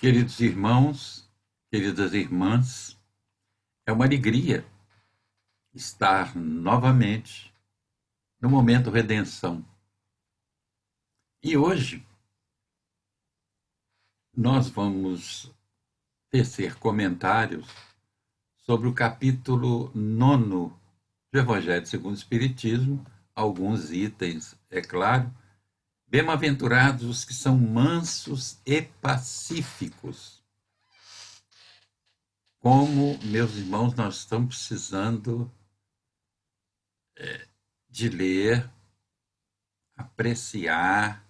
Queridos irmãos, queridas irmãs, é uma alegria estar novamente no momento redenção. E hoje nós vamos tecer comentários sobre o capítulo 9 do Evangelho segundo o Espiritismo, alguns itens, é claro. Bem-aventurados os que são mansos e pacíficos. Como, meus irmãos, nós estamos precisando de ler, apreciar,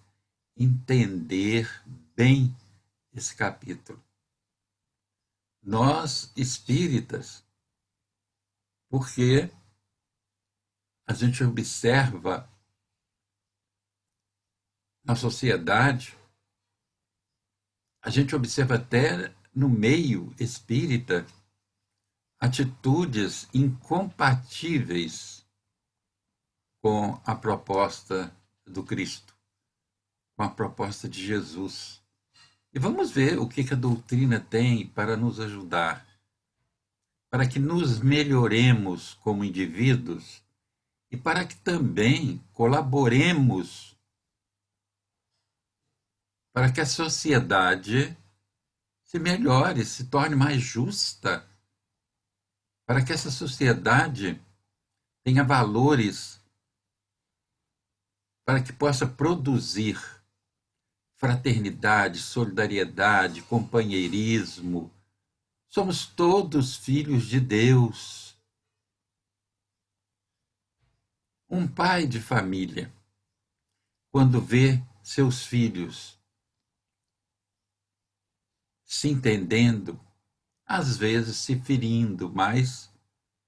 entender bem esse capítulo. Nós, espíritas, porque a gente observa na sociedade, a gente observa até no meio espírita atitudes incompatíveis com a proposta do Cristo, com a proposta de Jesus. E vamos ver o que a doutrina tem para nos ajudar, para que nos melhoremos como indivíduos e para que também colaboremos para que a sociedade se melhore, se torne mais justa, para que essa sociedade tenha valores, para que possa produzir fraternidade, solidariedade, companheirismo. Somos todos filhos de Deus. Um pai de família, quando vê seus filhos se entendendo, às vezes se ferindo, mas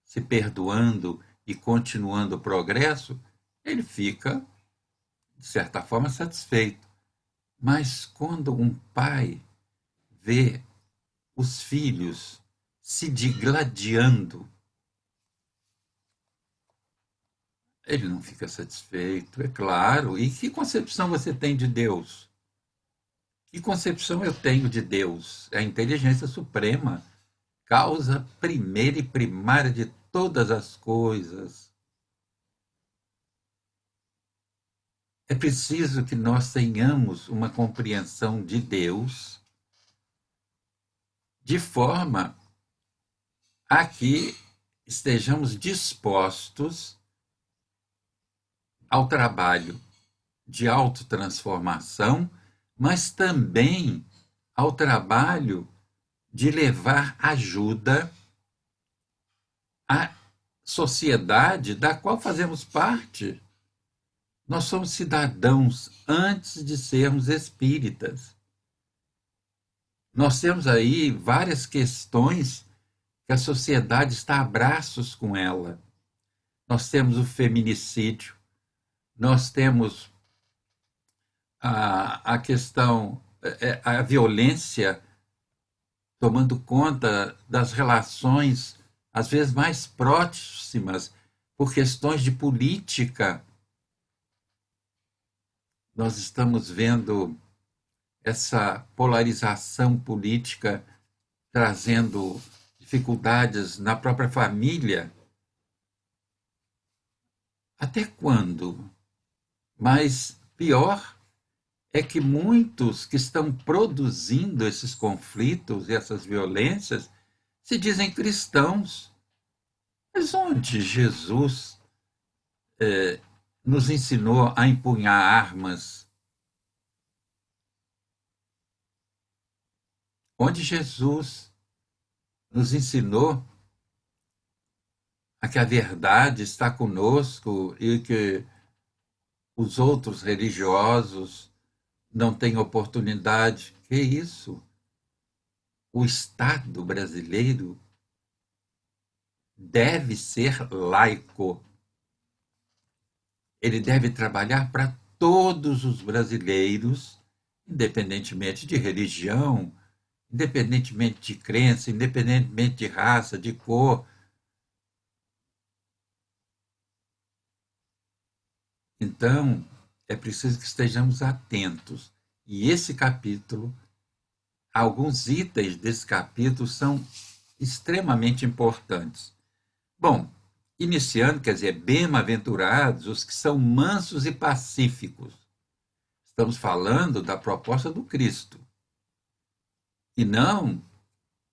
se perdoando e continuando o progresso, ele fica, de certa forma, satisfeito. Mas quando um pai vê os filhos se digladiando, ele não fica satisfeito, é claro. E que concepção você tem de Deus? Que concepção eu tenho de Deus? É a inteligência suprema, causa primeira e primária de todas as coisas. É preciso que nós tenhamos uma compreensão de Deus de forma a que estejamos dispostos ao trabalho de autotransformação, mas também ao trabalho de levar ajuda à sociedade da qual fazemos parte. Nós somos cidadãos antes de sermos espíritas. Nós temos aí várias questões que a sociedade está a braços com ela. Nós temos o feminicídio, nós temos a questão, a violência tomando conta das relações, às vezes mais próximas, por questões de política. Nós estamos vendo essa polarização política trazendo dificuldades na própria família. Até quando? Mas pior é que muitos que estão produzindo esses conflitos e essas violências se dizem cristãos. Mas onde Jesus nos ensinou a empunhar armas? Onde Jesus nos ensinou a que a verdade está conosco e que os outros religiosos não têm oportunidade? Que isso? O Estado brasileiro deve ser laico. Ele deve trabalhar para todos os brasileiros, independentemente de religião, independentemente de crença, independentemente de raça, de cor. Então, é preciso que estejamos atentos. E esse capítulo alguns itens desse capítulo são extremamente importantes. Bom, iniciando, quer dizer, bem-aventurados os que são mansos e pacíficos. Estamos falando da proposta do Cristo e não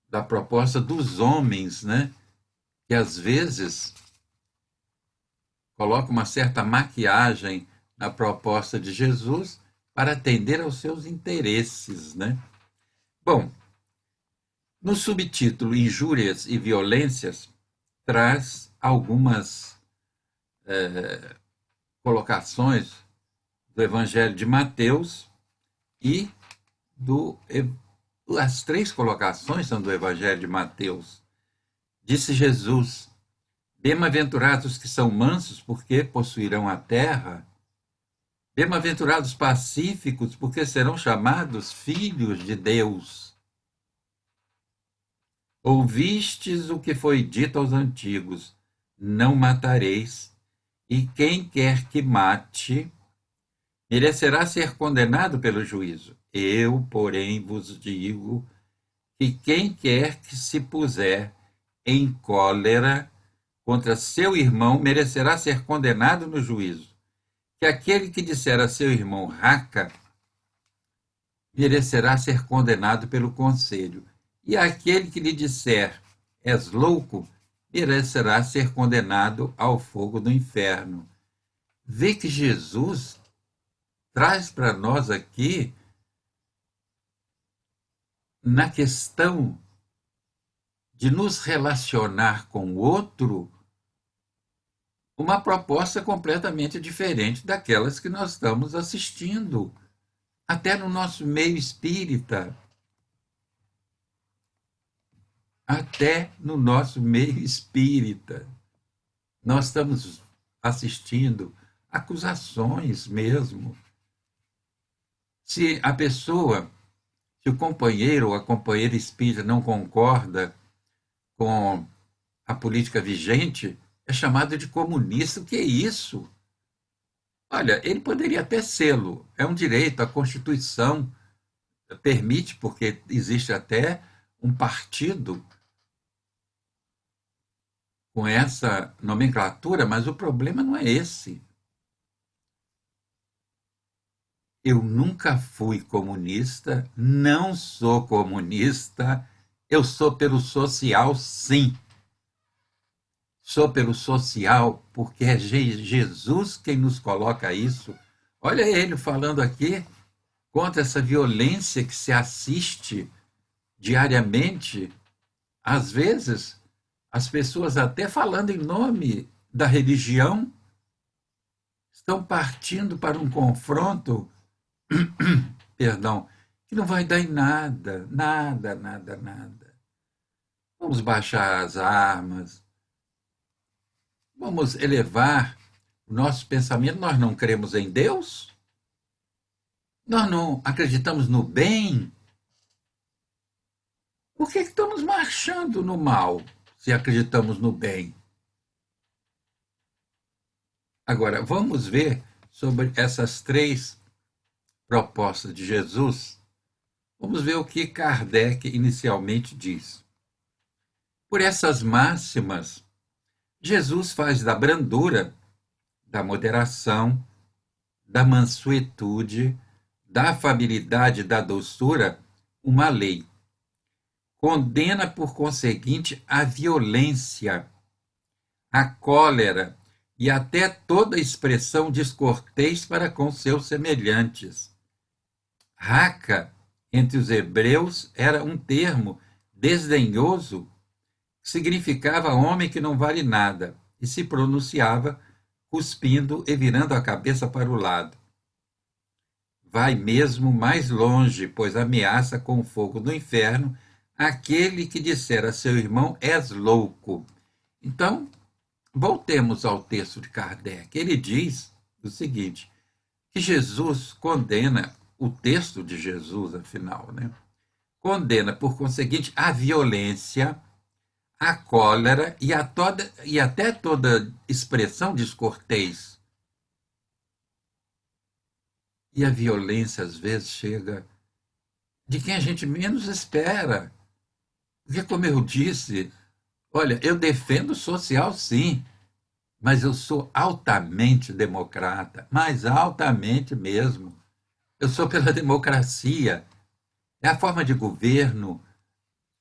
da proposta dos homens, né? Que às vezes colocam uma certa maquiagem na proposta de Jesus para atender aos seus interesses, né? Bom, no subtítulo Injúrias e Violências, traz algumas colocações do Evangelho de Mateus e do. As três colocações são do Evangelho de Mateus. Disse Jesus: bem-aventurados que são mansos, porque possuirão a terra. Bem-aventurados pacíficos, porque serão chamados filhos de Deus. Ouvistes o que foi dito aos antigos: não matareis, e quem quer que mate, merecerá ser condenado pelo juízo. Eu, porém, vos digo que quem quer que se puser em cólera contra seu irmão merecerá ser condenado no juízo. Que aquele que disser a seu irmão raca merecerá ser condenado pelo conselho. E aquele que lhe disser és louco merecerá ser condenado ao fogo do inferno. Vê que Jesus traz para nós aqui, na questão de nos relacionar com o outro, uma proposta completamente diferente daquelas que nós estamos assistindo, até no nosso meio espírita. Até no nosso meio espírita. Nós estamos assistindo acusações mesmo. Se a pessoa, se o companheiro ou a companheira espírita não concorda com a política vigente, é chamado de comunista. O que é isso? Olha, ele poderia até sê-lo, é um direito, a Constituição permite, porque existe até um partido com essa nomenclatura, mas o problema não é esse. Eu nunca fui comunista, não sou comunista, eu sou pelo social, sim. Sou pelo social porque é Jesus quem nos coloca isso. Olha ele falando aqui contra essa violência que se assiste diariamente. Às vezes, as pessoas até falando em nome da religião estão partindo para um confronto, perdão, que não vai dar em nada, nada, nada, nada. Vamos baixar as armas, vamos elevar o nosso pensamento. Nós não cremos em Deus? Nós não acreditamos no bem? Por que estamos marchando no mal se acreditamos no bem? Agora, vamos ver sobre essas três propostas de Jesus. Vamos ver o que Kardec inicialmente diz. Por essas máximas, Jesus faz da brandura, da moderação, da mansuetude, da afabilidade e da doçura uma lei. Condena, por conseguinte, a violência, a cólera e até toda expressão descortês para com seus semelhantes. Raca, entre os hebreus, era um termo desdenhoso que significava homem que não vale nada e se pronunciava cuspindo e virando a cabeça para o lado. Vai mesmo mais longe, pois ameaça com o fogo do inferno aquele que disser a seu irmão és louco. Então, voltemos ao texto de Kardec. Ele diz o seguinte, que Jesus condena, o texto de Jesus, afinal, né? Condena, por conseguinte, a violência, a cólera e até toda expressão descortês. E a violência, às vezes, chega de quem a gente menos espera. Porque, como eu disse, olha, eu defendo o social, sim, mas eu sou altamente democrata, mas altamente mesmo. Eu sou pela democracia. É a forma de governo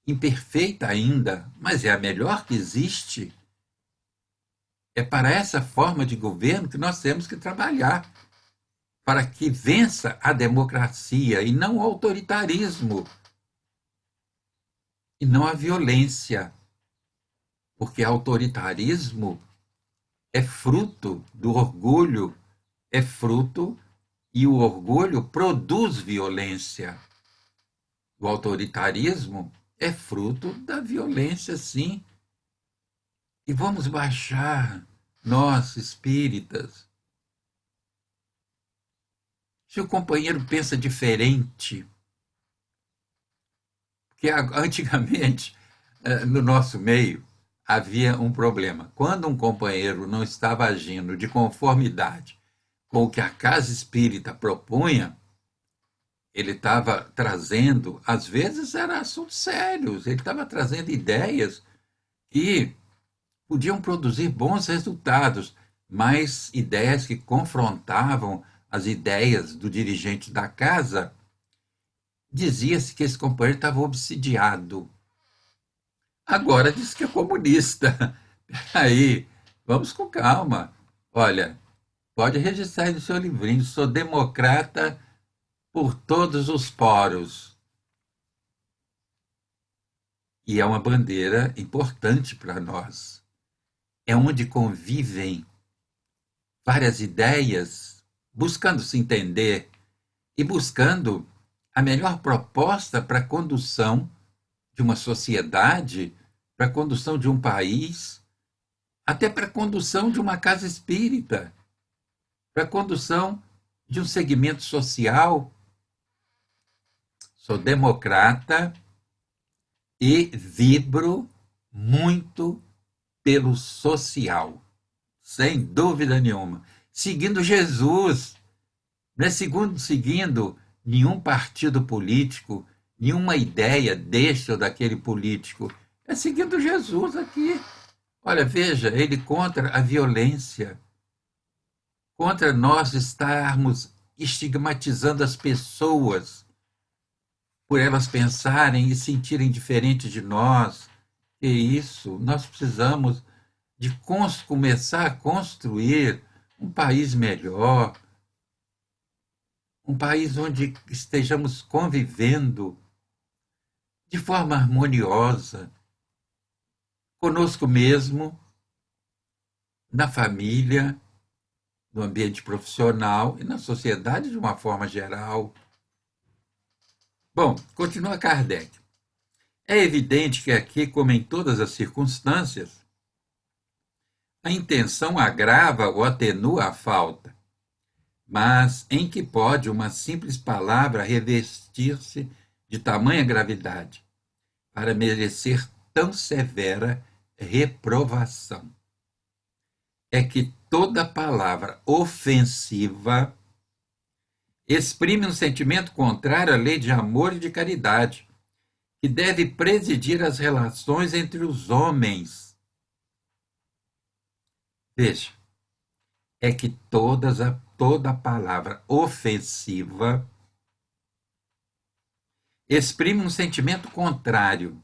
imperfeita ainda, mas é a melhor que existe. É para essa forma de governo que nós temos que trabalhar, para que vença a democracia e não o autoritarismo, e não a violência, porque autoritarismo é fruto do orgulho, é fruto e o orgulho produz violência. O autoritarismo é fruto da violência, sim. E vamos baixar, nós espíritas. Se o companheiro pensa diferente, porque antigamente, no nosso meio, havia um problema. Quando um companheiro não estava agindo de conformidade com o que a casa espírita propunha, ele estava trazendo, às vezes eram assuntos sérios, ele estava trazendo ideias que podiam produzir bons resultados, mas ideias que confrontavam as ideias do dirigente da casa. Dizia-se que esse companheiro estava obsidiado. Agora diz que é comunista. Aí, vamos com calma. Olha, pode registrar aí no seu livrinho, sou democrata por todos os poros. E é uma bandeira importante para nós. É onde convivem várias ideias, buscando se entender e buscando a melhor proposta para a condução de uma sociedade, para a condução de um país, até para a condução de uma casa espírita, para a condução de um segmento social. Sou democrata e vibro muito pelo social, sem dúvida nenhuma. Seguindo Jesus, não é seguindo nenhum partido político, nenhuma ideia deste ou daquele político. É seguindo Jesus aqui. Olha, veja, ele contra a violência, contra nós estarmos estigmatizando as pessoas por elas pensarem e sentirem diferente de nós. E isso, nós precisamos de começar a construir um país melhor, um país onde estejamos convivendo de forma harmoniosa, conosco mesmo, na família, no ambiente profissional e na sociedade de uma forma geral. Bom, continua Kardec. É evidente que aqui, como em todas as circunstâncias, a intenção agrava ou atenua a falta, mas em que pode uma simples palavra revestir-se de tamanha gravidade para merecer tão severa reprovação? É que toda palavra ofensiva exprime um sentimento contrário à lei de amor e de caridade, que deve presidir as relações entre os homens. Veja, é que toda palavra ofensiva exprime um sentimento contrário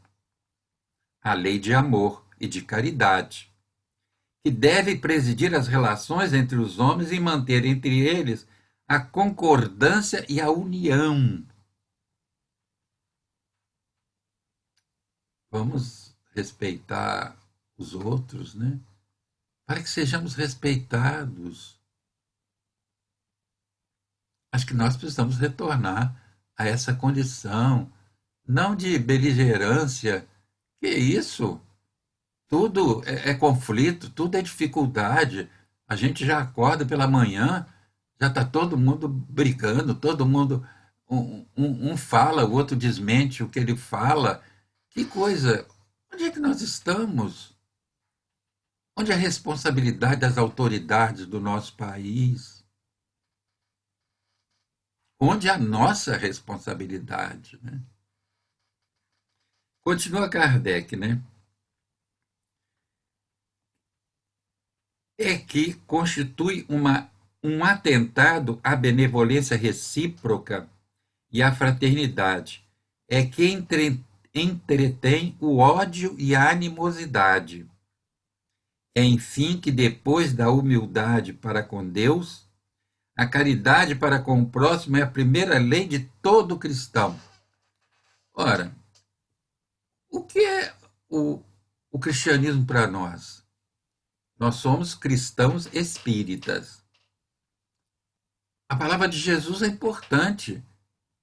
à lei de amor e de caridade, que deve presidir as relações entre os homens e manter entre eles a concordância e a união. Vamos respeitar os outros, né? Para que sejamos respeitados. Acho que nós precisamos retornar a essa condição, não de beligerância. Que isso? Tudo é conflito, tudo é dificuldade. A gente já acorda pela manhã, já está todo mundo brigando, todo mundo. Um fala, o outro desmente o que ele fala. Que coisa! Onde é que nós estamos? Onde é a responsabilidade das autoridades do nosso país? onde a nossa responsabilidade, né? Continua Kardec, né? É que constitui um atentado à benevolência recíproca e à fraternidade. É que entretém o ódio e a animosidade. É, enfim, que depois da humildade para com Deus, a caridade para com o próximo é a primeira lei de todo cristão. Ora, o que é o cristianismo para nós? Nós somos cristãos espíritas. A palavra de Jesus é importante,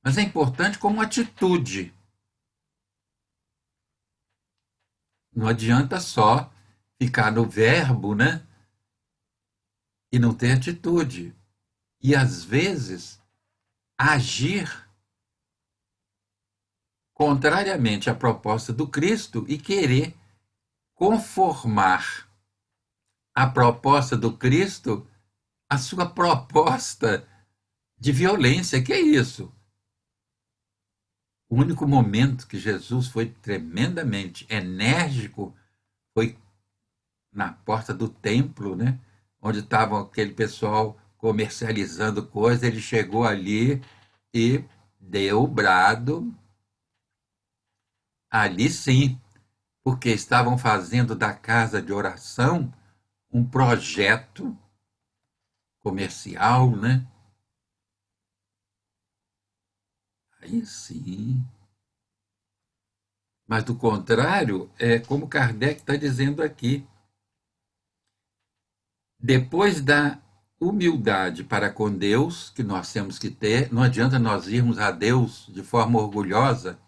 mas é importante como atitude. Não adianta só ficar no verbo, né? E não ter atitude. E às vezes agir contrariamente à proposta do Cristo e querer conformar a proposta do Cristo à sua proposta de violência. Que é isso? O único momento que Jesus foi tremendamente enérgico foi na porta do templo, né? Onde estava aquele pessoal comercializando coisas. Ele chegou ali e deu o brado. Ali sim, porque estavam fazendo da casa de oração um projeto comercial, né? Aí sim. Mas do contrário, é como Kardec está dizendo aqui, depois da humildade para com Deus, que nós temos que ter, não adianta nós irmos a Deus de forma orgulhosa,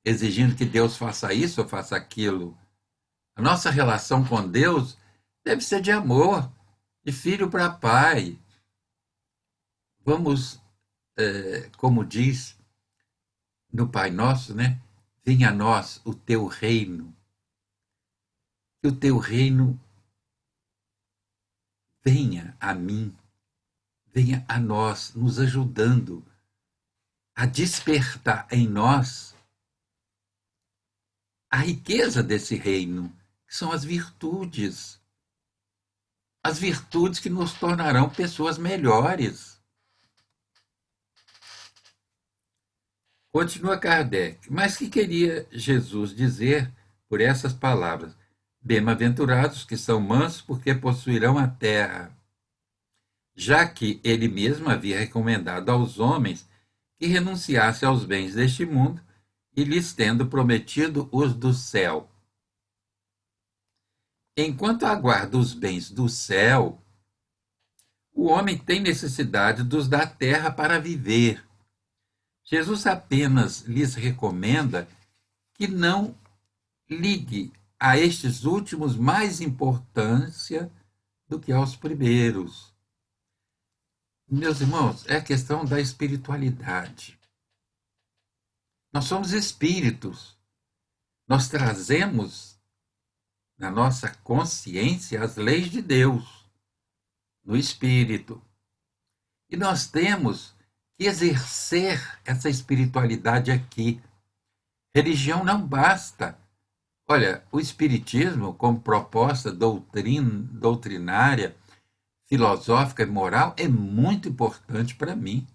exigindo que Deus faça isso ou faça aquilo. A nossa relação com Deus deve ser de amor, de filho para pai. Vamos, como diz no Pai Nosso, né? Venha a nós o teu reino, que o teu reino venha a mim, venha a nós, nos ajudando a despertar em nós a riqueza desse reino, que são as virtudes que nos tornarão pessoas melhores. Continua Kardec. Mas que queria Jesus dizer por essas palavras? Bem-aventurados que são mansos, porque possuirão a terra. Já que ele mesmo havia recomendado aos homens que renunciassem aos bens deste mundo e lhes tendo prometido os do céu. Enquanto aguarda os bens do céu, o homem tem necessidade dos da terra para viver. Jesus apenas lhes recomenda que não ligue a estes últimos mais importância do que aos primeiros. Meus irmãos, é a questão da espiritualidade. Nós somos espíritos. Nós trazemos na nossa consciência as leis de Deus, no espírito. E nós temos que exercer essa espiritualidade aqui. Religião não basta. Olha, o espiritismo, como proposta doutrinária, filosófica e moral, é muito importante para mim.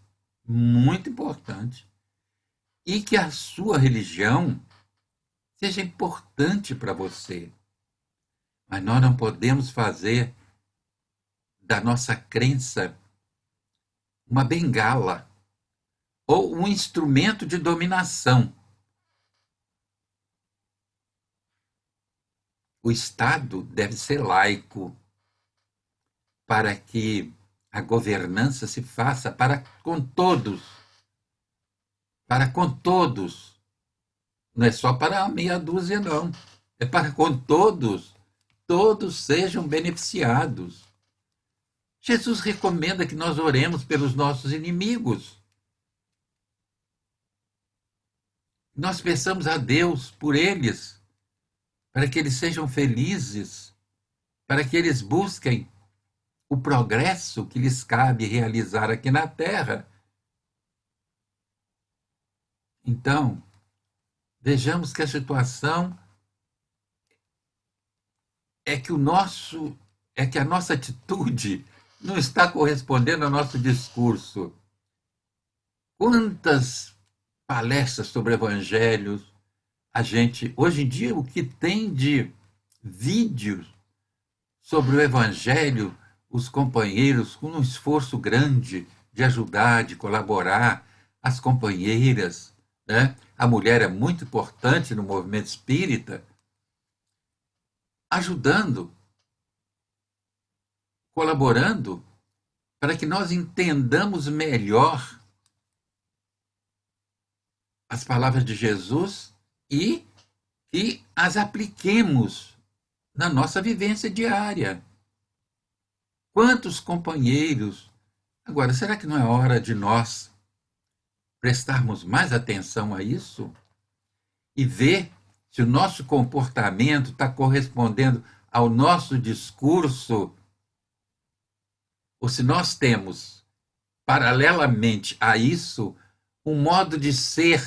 Muito importante. E que a sua religião seja importante para você. Mas nós não podemos fazer da nossa crença uma bengala ou um instrumento de dominação. O Estado deve ser laico para que a governança se faça para com todos. Para com todos. Não é só para a meia dúzia, não. É para com todos. Todos sejam beneficiados. Jesus recomenda que nós oremos pelos nossos inimigos. Nós peçamos a Deus por eles, para que eles sejam felizes, para que eles busquem o progresso que lhes cabe realizar aqui na Terra. Então, vejamos que a situação é que a nossa atitude não está correspondendo ao nosso discurso. Quantas palestras sobre evangelhos a gente, hoje em dia, o que tem de vídeos sobre o evangelho, os companheiros com um esforço grande de ajudar, de colaborar, as companheiras, né? A mulher é muito importante no movimento espírita, ajudando, colaborando, para que nós entendamos melhor as palavras de Jesus e que as apliquemos na nossa vivência diária. Quantos companheiros. Agora, será que não é hora de nós prestarmos mais atenção a isso e ver se o nosso comportamento está correspondendo ao nosso discurso ou se nós temos, paralelamente a isso, um modo de ser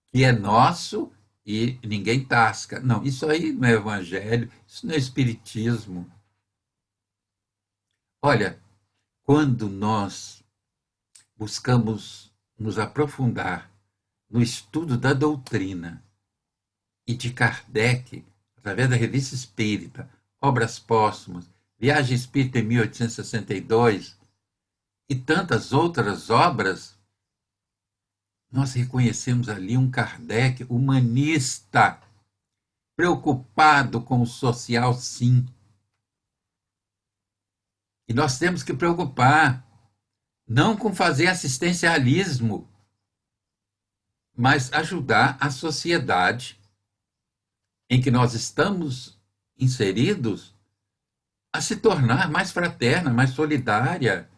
que é nosso e ninguém tasca. Não, isso aí não é evangelho, isso não é espiritismo. Olha, quando nós buscamos nos aprofundar no estudo da doutrina e de Kardec, através da Revista Espírita, Obras Póstumas, Viagem Espírita em 1862 e tantas outras obras, nós reconhecemos ali um Kardec humanista, preocupado com o social, sim. E nós temos que preocupar, não com fazer assistencialismo, mas ajudar a sociedade em que nós estamos inseridos a se tornar mais fraterna, mais solidária,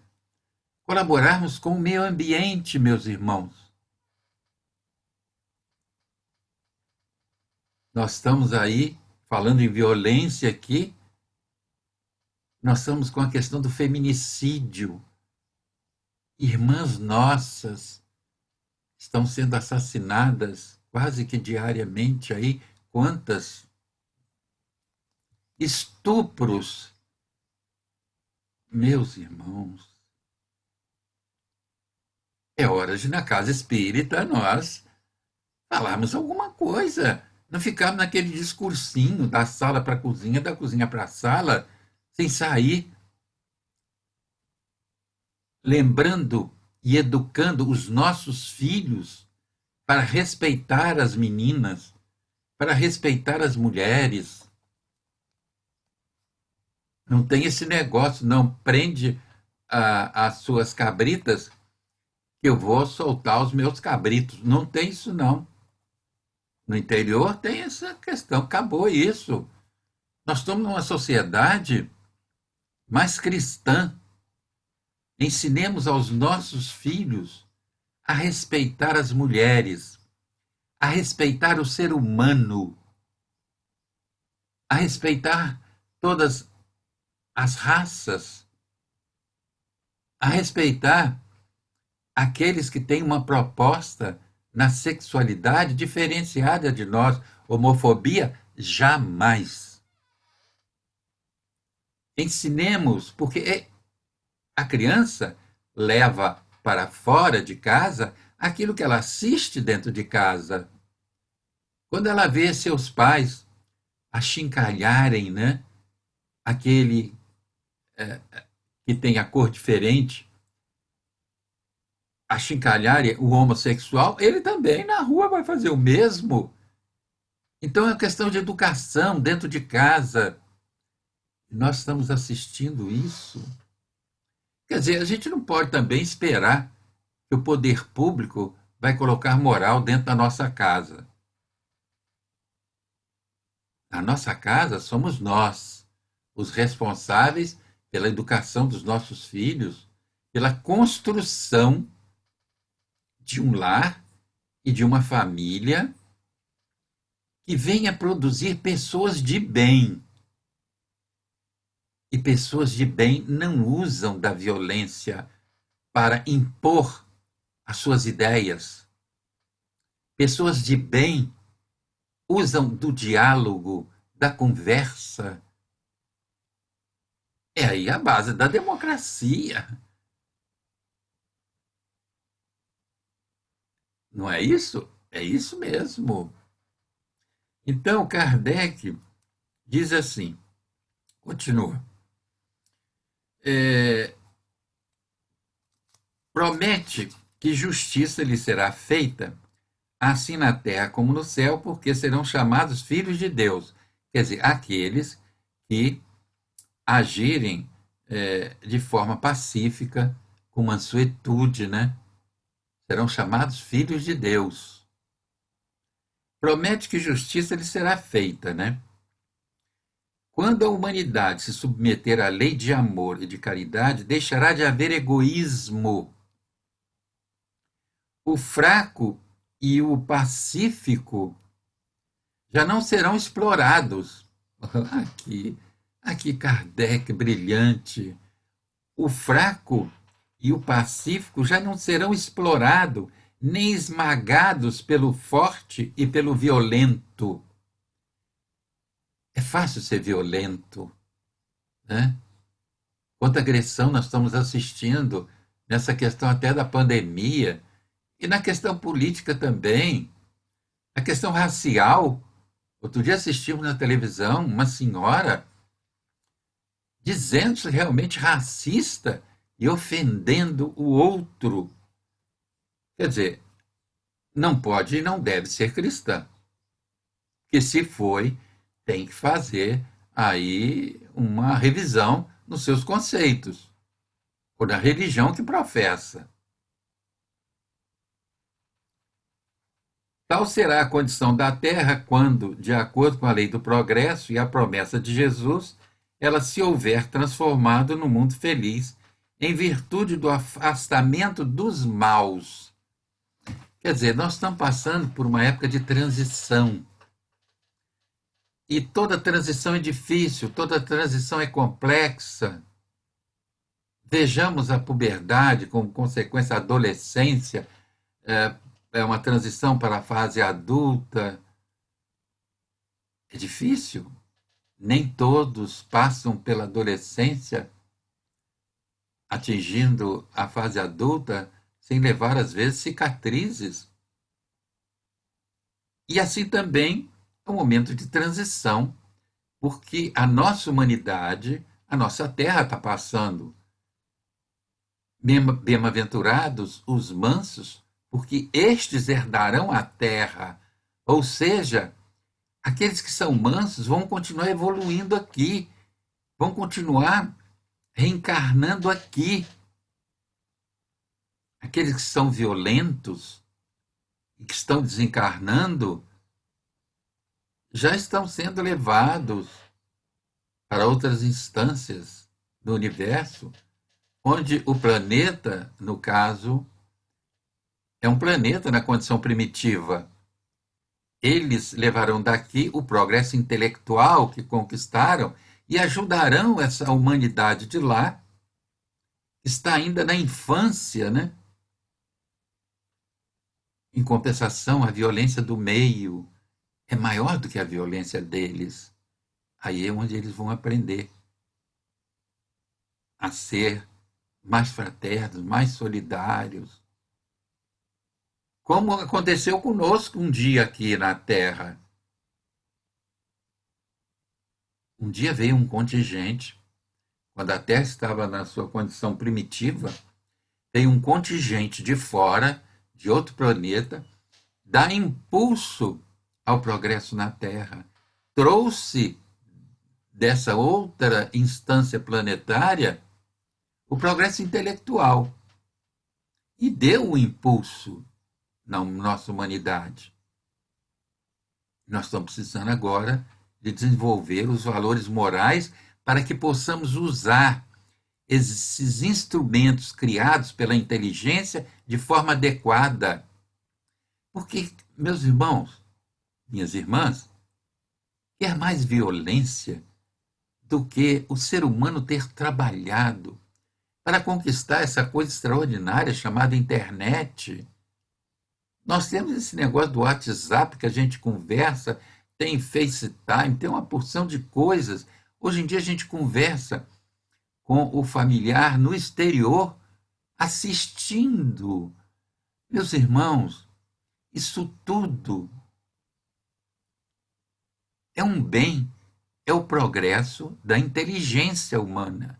colaborarmos com o meio ambiente, meus irmãos. Nós estamos aí falando em violência aqui, nós estamos com a questão do feminicídio. Irmãs nossas estão sendo assassinadas quase que diariamente aí, quantas estupros. Meus irmãos, é hora de, na casa espírita, nós falarmos alguma coisa. Não ficarmos naquele discursinho da sala para a cozinha, da cozinha para a sala, sem sair, lembrando e educando os nossos filhos para respeitar as meninas, para respeitar as mulheres. Não tem esse negócio, não prende as suas cabritas, que eu vou soltar os meus cabritos. Não tem isso, não. No interior tem essa questão, acabou isso. Nós estamos numa sociedade mais cristã. Ensinemos aos nossos filhos a respeitar as mulheres, a respeitar o ser humano, a respeitar todas as raças, a respeitar aqueles que têm uma proposta na sexualidade diferenciada de nós. Homofobia, jamais. Ensinemos, porque a criança leva para fora de casa aquilo que ela assiste dentro de casa. Quando ela vê seus pais achincalharem, né, aquele que tem a cor diferente, achincalharem o homossexual, ele também na rua vai fazer o mesmo. Então é uma questão de educação dentro de casa. Nós estamos assistindo isso. Quer dizer, a gente não pode também esperar que o poder público vai colocar moral dentro da nossa casa. A nossa casa somos nós, os responsáveis pela educação dos nossos filhos, pela construção de um lar e de uma família que venha produzir pessoas de bem. E pessoas de bem não usam da violência para impor as suas ideias. Pessoas de bem usam do diálogo, da conversa. É aí a base da democracia, não é isso? É isso mesmo. Então, Kardec diz assim, continua, é, promete que justiça lhe será feita, assim na terra como no céu, porque serão chamados filhos de Deus. Quer dizer, aqueles que agirem de forma pacífica, com mansuetude, né? Serão chamados filhos de Deus. Promete que justiça lhe será feita, né? Quando a humanidade se submeter à lei de amor e de caridade, deixará de haver egoísmo. O fraco e o pacífico já não serão explorados. Aqui, aqui Kardec brilhante. O fraco e o pacífico já não serão explorados nem esmagados pelo forte e pelo violento. É fácil ser violento, né? Quanta agressão nós estamos assistindo nessa questão até da pandemia e na questão política também, a questão racial. Outro dia assistimos na televisão uma senhora dizendo-se realmente racista e ofendendo o outro. Quer dizer, não pode e não deve ser cristã. Que se foi, tem que fazer aí uma revisão nos seus conceitos, ou na religião que professa. Tal será a condição da terra quando, de acordo com a lei do progresso e a promessa de Jesus, ela se houver transformado no mundo feliz, em virtude do afastamento dos maus. Quer dizer, nós estamos passando por uma época de transição. E toda transição é difícil, toda transição é complexa. Vejamos a puberdade, como consequência, a adolescência, é uma transição para a fase adulta. É difícil. Nem todos passam pela adolescência, atingindo a fase adulta, sem levar, às vezes, cicatrizes. E assim também é um momento de transição, porque a nossa humanidade, a nossa terra está passando. Bem-aventurados os mansos, porque estes herdarão a terra. Ou seja, aqueles que são mansos vão continuar evoluindo aqui, vão continuar reencarnando aqui. Aqueles que são violentos e que estão desencarnando já estão sendo levados para outras instâncias do universo, onde o planeta, no caso, é um planeta na condição primitiva. Eles levarão daqui o progresso intelectual que conquistaram e ajudarão essa humanidade de lá, que está ainda na infância, né? Em compensação, a violência do meio é maior do que a violência deles. Aí é onde eles vão aprender a ser mais fraternos, mais solidários. Como aconteceu conosco um dia aqui na Terra. Um dia veio um contingente, quando a Terra estava na sua condição primitiva, veio um contingente de fora, de outro planeta, dar impulso ao progresso na Terra. Trouxe dessa outra instância planetária o progresso intelectual e deu um impulso na nossa humanidade. Nós estamos precisando agora de desenvolver os valores morais para que possamos usar esses instrumentos criados pela inteligência de forma adequada. Porque, meus irmãos, minhas irmãs, quer mais violência do que o ser humano ter trabalhado para conquistar essa coisa extraordinária chamada internet? Nós temos esse negócio do WhatsApp que a gente conversa, tem FaceTime, tem uma porção de coisas. Hoje em dia a gente conversa com o familiar no exterior, assistindo. Meus irmãos, isso tudo é um bem, é o progresso da inteligência humana.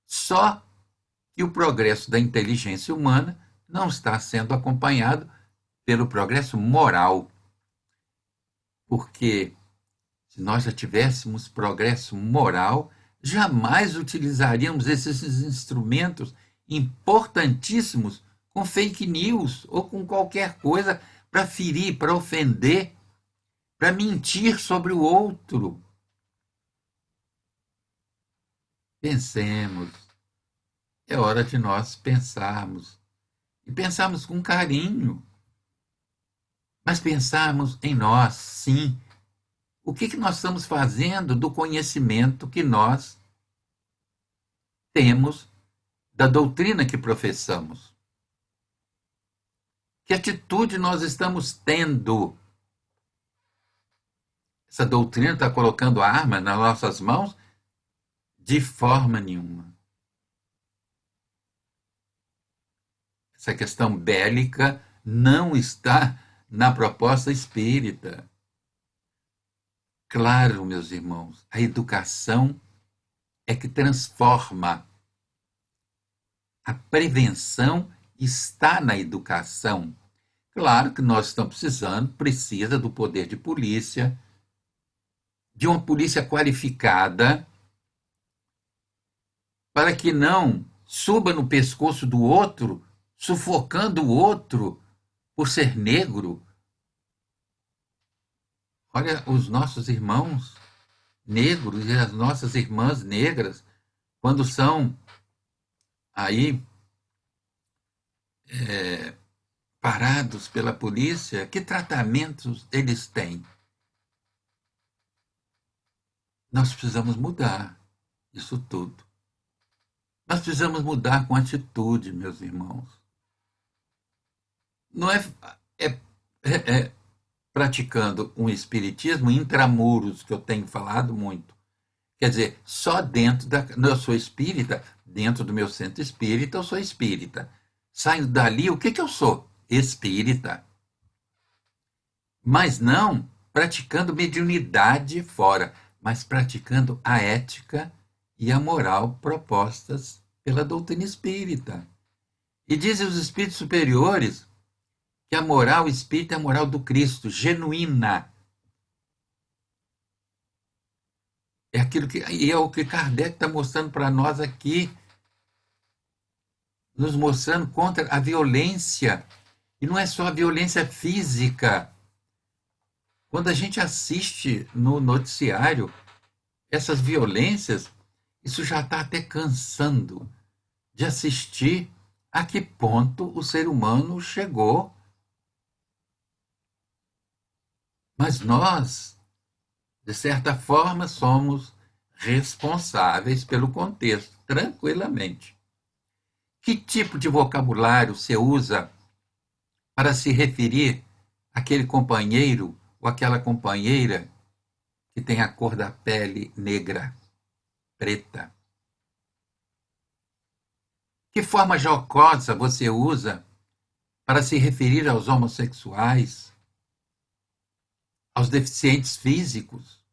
Só que o progresso da inteligência humana não está sendo acompanhado pelo progresso moral, porque se nós já tivéssemos progresso moral, jamais utilizaríamos esses instrumentos importantíssimos com fake news ou com qualquer coisa para ferir, para ofender, para mentir sobre o outro. Pensemos, é hora de nós pensarmos e pensarmos com carinho, mas pensarmos em nós, sim. O que nós estamos fazendo do conhecimento que nós temos da doutrina que professamos? Que atitude nós estamos tendo? Essa doutrina está colocando a arma nas nossas mãos? De forma nenhuma. Essa questão bélica não está na proposta espírita. Claro, meus irmãos, a educação é que transforma. A prevenção está na educação. Claro que nós estamos precisando, precisa do poder de polícia, de uma polícia qualificada, para que não suba no pescoço do outro, sufocando o outro por ser negro. Olha, os nossos irmãos negros e as nossas irmãs negras, quando são aí parados pela polícia, que tratamentos eles têm? Nós precisamos mudar isso tudo. Nós precisamos mudar com atitude, meus irmãos. Não é, é praticando um espiritismo intramuros, que eu tenho falado muito. Quer dizer, só dentro da. Eu sou espírita, dentro do meu centro espírita, eu sou espírita. Saindo dali, o que eu sou? Espírita. Mas não praticando mediunidade fora, mas praticando a ética e a moral propostas pela doutrina espírita. E dizem os espíritos superiores que a moral espírita é a moral do Cristo, genuína. É aquilo que e é o que Kardec está mostrando para nós aqui, nos mostrando contra a violência. E não é só a violência física. Quando a gente assiste no noticiário essas violências, isso já está até cansando de assistir a que ponto o ser humano chegou. Mas nós, de certa forma, somos responsáveis pelo contexto, tranquilamente. Que tipo de vocabulário você usa para se referir àquele companheiro ou àquela companheira que tem a cor da pele negra, preta? Que forma jocosa você usa para se referir aos homossexuais, aos deficientes físicos?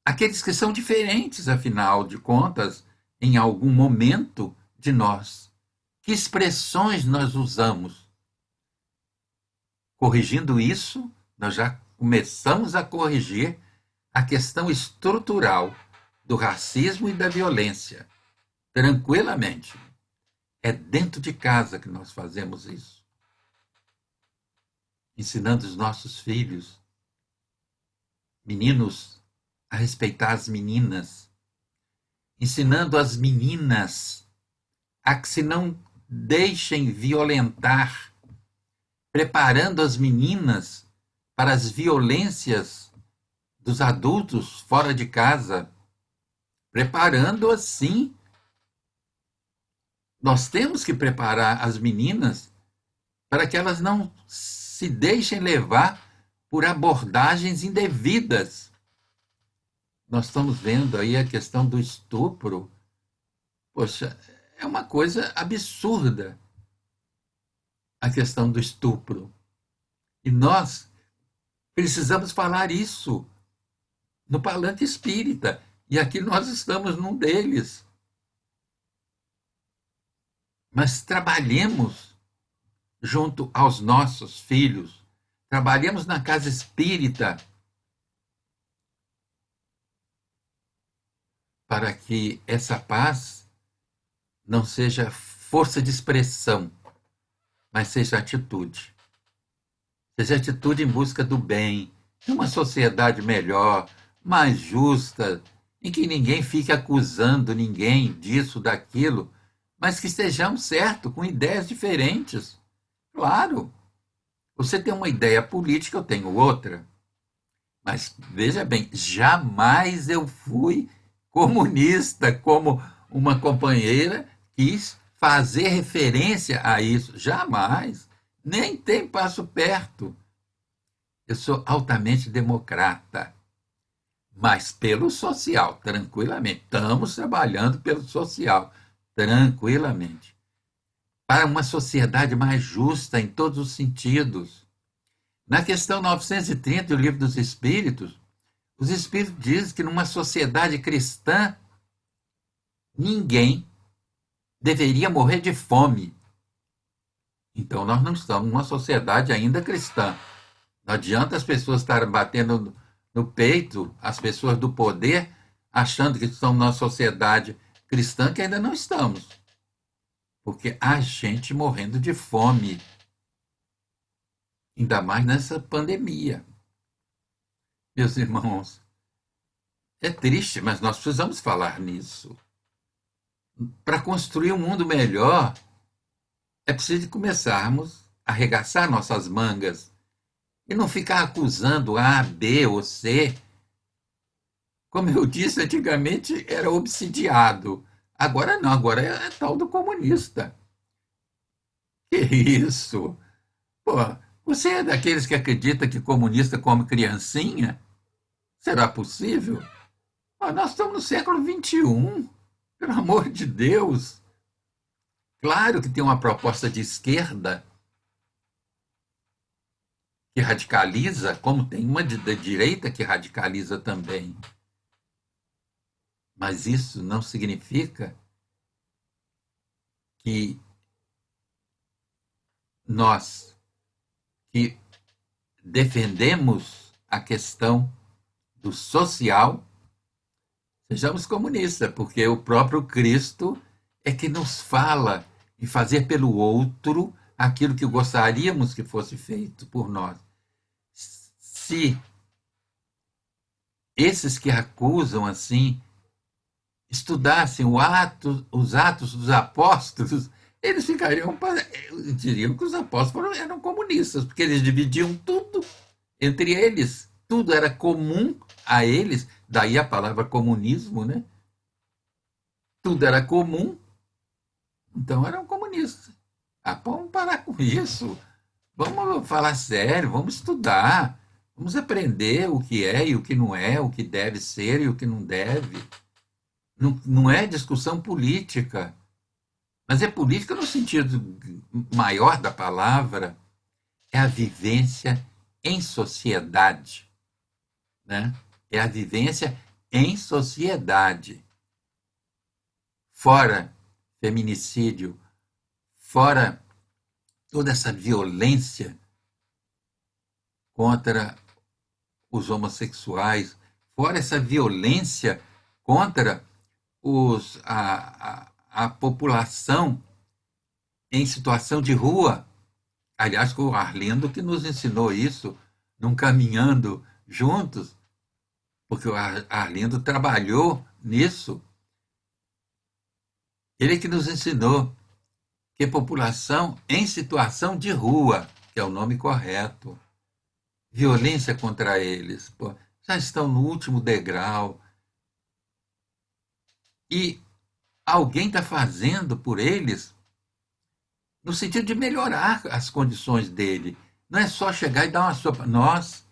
Aqueles que são diferentes, afinal de contas, em algum momento de nós. Que expressões nós usamos? Corrigindo isso, nós já começamos a corrigir a questão estrutural do racismo e da violência. Tranquilamente. É dentro de casa que nós fazemos isso. Ensinando os nossos filhos, meninos, a respeitar as meninas. Ensinando as meninas a que se não deixem violentar, preparando as meninas para as violências dos adultos fora de casa, preparando assim. Nós temos que preparar as meninas para que elas não se deixem levar por abordagens indevidas. Nós estamos vendo aí a questão do estupro. Poxa, é uma coisa absurda a questão do estupro. E nós precisamos falar isso no Palanque Espírita. E aqui nós estamos num deles. Mas trabalhemos junto aos nossos filhos. Trabalhemos na casa espírita para que essa paz não seja força de expressão, mas seja atitude. Seja atitude em busca do bem, de uma sociedade melhor, mais justa, em que ninguém fique acusando ninguém disso, daquilo, mas que estejamos certos, com ideias diferentes. Claro, você tem uma ideia política, eu tenho outra. Mas veja bem, jamais eu fui comunista, como uma companheira quis fazer referência a isso. Jamais. Nem tem passo perto. Eu sou altamente democrata, mas pelo social, tranquilamente. Estamos trabalhando pelo social, tranquilamente. Para uma sociedade mais justa em todos os sentidos. Na questão 930 do Livro dos Espíritos, os Espíritos dizem que numa sociedade cristã, ninguém deveria morrer de fome. Então, nós não estamos numa sociedade ainda cristã. Não adianta as pessoas estarem batendo no peito, as pessoas do poder, achando que estão numa sociedade cristã que ainda não estamos. Porque há gente morrendo de fome, ainda mais nessa pandemia. Meus irmãos, é triste, mas nós precisamos falar nisso. Para construir um mundo melhor, é preciso começarmos a arregaçar nossas mangas e não ficar acusando A, B ou C. Como eu disse, antigamente era obsidiado. Agora não, agora é tal do comunista. Que isso? Pô, você é daqueles que acredita que comunista come criancinha? Será possível? Pô, nós estamos no século XXI. Pelo amor de Deus. Claro que tem uma proposta de esquerda que radicaliza, como tem uma da direita que radicaliza também. Mas isso não significa que nós que defendemos a questão do social sejamos comunistas, porque o próprio Cristo é que nos fala em fazer pelo outro aquilo que gostaríamos que fosse feito por nós. Se esses que acusam assim estudassem os Atos dos Apóstolos, eles diriam que os apóstolos eram comunistas, porque eles dividiam tudo entre eles, tudo era comum a eles, daí a palavra comunismo, né? Tudo era comum, então eram comunistas. Vamos parar com isso, vamos falar sério, vamos estudar, vamos aprender o que é e o que não é, o que deve ser e o que não deve. Não é discussão política, mas é política no sentido maior da palavra, é a vivência em sociedade, né? É a vivência em sociedade. Fora feminicídio, fora toda essa violência contra os homossexuais, fora essa violência contra a população em situação de rua. Aliás, foi o Arlindo que nos ensinou isso, num caminhando juntos, porque o Arlindo trabalhou nisso. Ele que nos ensinou que população em situação de rua, que é o nome correto, violência contra eles, pô, já estão no último degrau. E alguém está fazendo por eles no sentido de melhorar as condições dele. Não é só chegar e dar uma sopa. Nós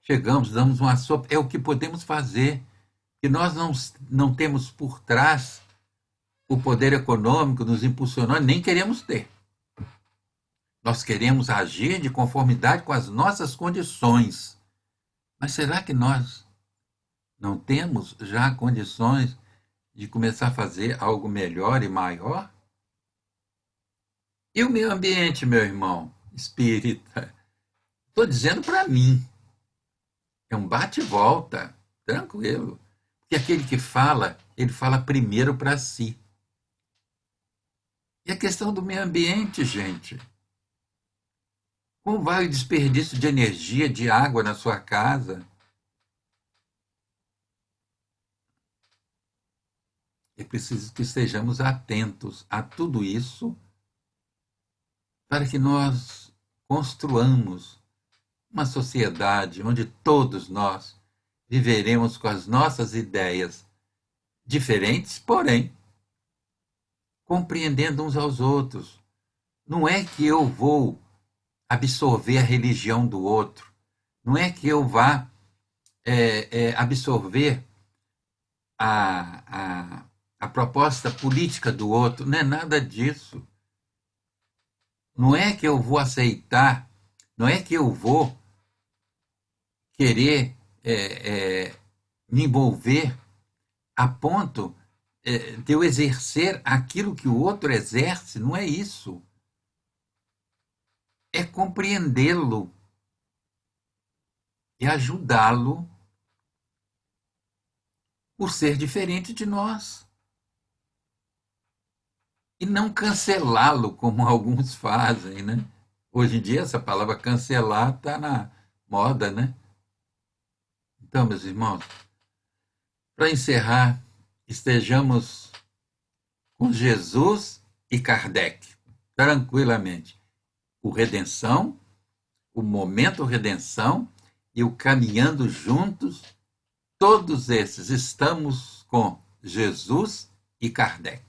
chegamos, damos uma sopa, é o que podemos fazer. E nós não temos por trás o poder econômico nos impulsionando, nem queremos ter. Nós queremos agir de conformidade com as nossas condições. Mas será que nós não temos já condições de começar a fazer algo melhor e maior? E o meio ambiente, meu irmão espírita? Estou dizendo para mim. É um bate e volta, tranquilo. Porque aquele que fala, ele fala primeiro para si. E a questão do meio ambiente, gente. Como vai o desperdício de energia, de água na sua casa? É preciso que estejamos atentos a tudo isso para que nós construamos uma sociedade onde todos nós viveremos com as nossas ideias diferentes, porém compreendendo uns aos outros. Não é que eu vou absorver a religião do outro, não é que eu vá absorver a proposta política do outro, não é nada disso. Não é que eu vou aceitar, não é que eu vou querer me envolver a ponto de eu exercer aquilo que o outro exerce, não é isso. É compreendê-lo e ajudá-lo por ser diferente de nós. E não cancelá-lo como alguns fazem, né? Hoje em dia essa palavra cancelar está na moda, né? Então, meus irmãos, para encerrar, estejamos com Jesus e Kardec, tranquilamente. O Redenção, o Momento Redenção e o Caminhando Juntos, todos esses estamos com Jesus e Kardec.